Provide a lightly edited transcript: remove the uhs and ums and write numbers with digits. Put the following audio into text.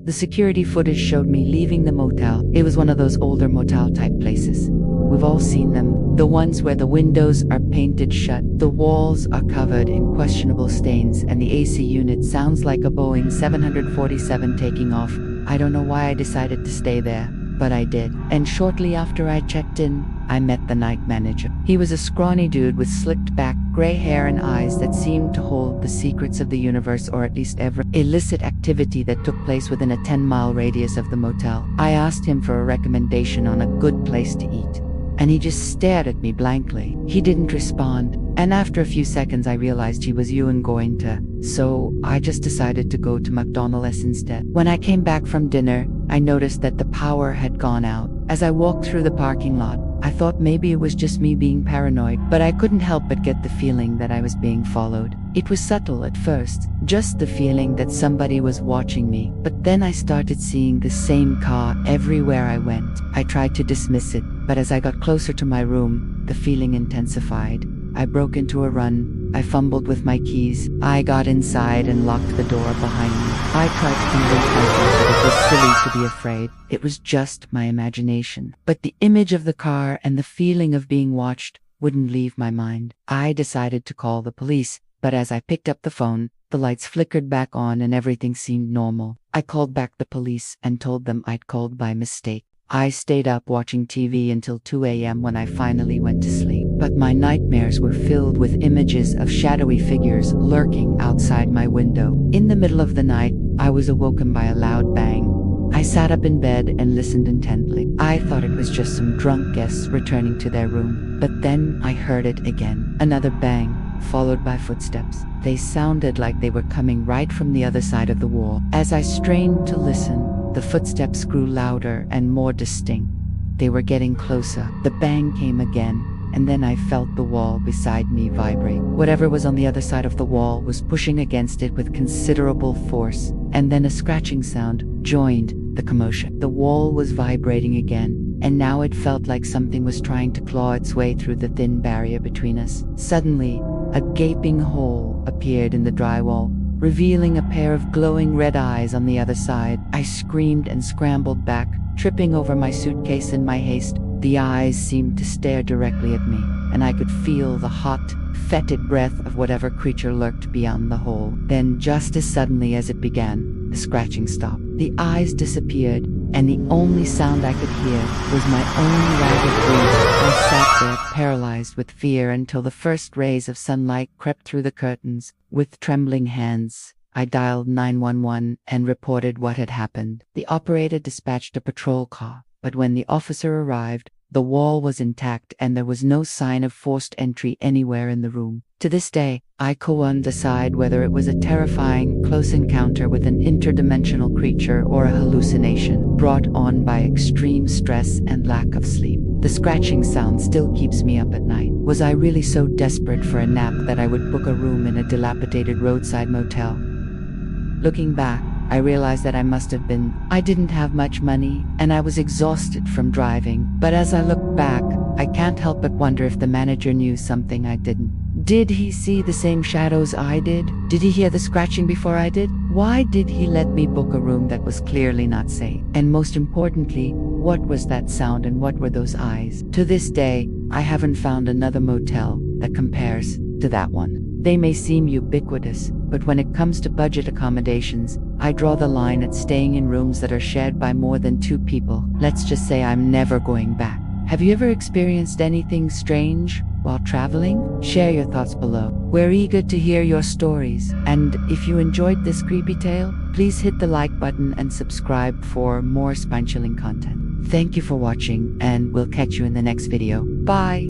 The security footage showed me leaving the motel. It was one of those older motel type places. We've all seen them. The ones where the windows are painted shut, the walls are covered in questionable stains, and the AC unit sounds like a Boeing 747 taking off. I don't know why I decided to stay there, but I did. And shortly after I checked in, I met the night manager. He was a scrawny dude with slicked back, gray hair and eyes that seemed to hold the secrets of the universe, or at least every illicit activity that took place within a 10-mile radius of the motel. I asked him for a recommendation on a good place to eat, and he just stared at me blankly. He didn't respond, and after a few seconds I realized he was going to, so I just decided to go to McDonald's instead. When I came back from dinner, I noticed that the power had gone out. As I walked through the parking lot, I thought maybe it was just me being paranoid, but I couldn't help but get the feeling that I was being followed. It was subtle at first, just the feeling that somebody was watching me, but then I started seeing the same car everywhere I went. I tried to dismiss it, but as I got closer to my room, the feeling intensified. I broke into a run. I fumbled with my keys. I got inside and locked the door behind me. I tried to convince myself that it was silly to be afraid. It was just my imagination. But the image of the car and the feeling of being watched wouldn't leave my mind. I decided to call the police, but as I picked up the phone, the lights flickered back on and everything seemed normal. I called back the police and told them I'd called by mistake. I stayed up watching TV until 2 a.m. when I finally went to sleep. But my nightmares were filled with images of shadowy figures lurking outside my window. In the middle of the night, I was awoken by a loud bang. I sat up in bed and listened intently. I thought it was just some drunk guests returning to their room. But then I heard it again. Another bang, followed by footsteps. They sounded like they were coming right from the other side of the wall. As I strained to listen, the footsteps grew louder and more distinct. They were getting closer. The bang came again, and then I felt the wall beside me vibrate. Whatever was on the other side of the wall was pushing against it with considerable force, and then a scratching sound joined the commotion. The wall was vibrating again, and now it felt like something was trying to claw its way through the thin barrier between us. Suddenly, a gaping hole appeared in the drywall, revealing a pair of glowing red eyes on the other side. I screamed and scrambled back, tripping over my suitcase in my haste. The eyes seemed to stare directly at me, and I could feel the hot, fetid breath of whatever creature lurked beyond the hole. Then, just as suddenly as it began, the scratching stopped. The eyes disappeared, and the only sound I could hear was my own ragged breathing. I sat there, paralyzed with fear, until the first rays of sunlight crept through the curtains. With trembling hands, I dialed 911 and reported what had happened. The operator dispatched a patrol car, but when the officer arrived, the wall was intact and there was no sign of forced entry anywhere in the room. To this day, I can't decide whether it was a terrifying, close encounter with an interdimensional creature or a hallucination brought on by extreme stress and lack of sleep. The scratching sound still keeps me up at night. Was I really so desperate for a nap that I would book a room in a dilapidated roadside motel? Looking back, I realized that I must have been. I didn't have much money, and I was exhausted from driving. But as I look back, I can't help but wonder if the manager knew something I didn't. Did he see the same shadows I did? Did he hear the scratching before I did? Why did he let me book a room that was clearly not safe? And most importantly, what was that sound and what were those eyes? To this day, I haven't found another motel that compares to that one. They may seem ubiquitous, but when it comes to budget accommodations, I draw the line at staying in rooms that are shared by more than 2 people. Let's just say I'm never going back. Have you ever experienced anything strange while traveling? Share your thoughts below. We're eager to hear your stories. And if you enjoyed this creepy tale, please hit the like button and subscribe for more spine-chilling content. Thank you for watching, and we'll catch you in the next video. Bye!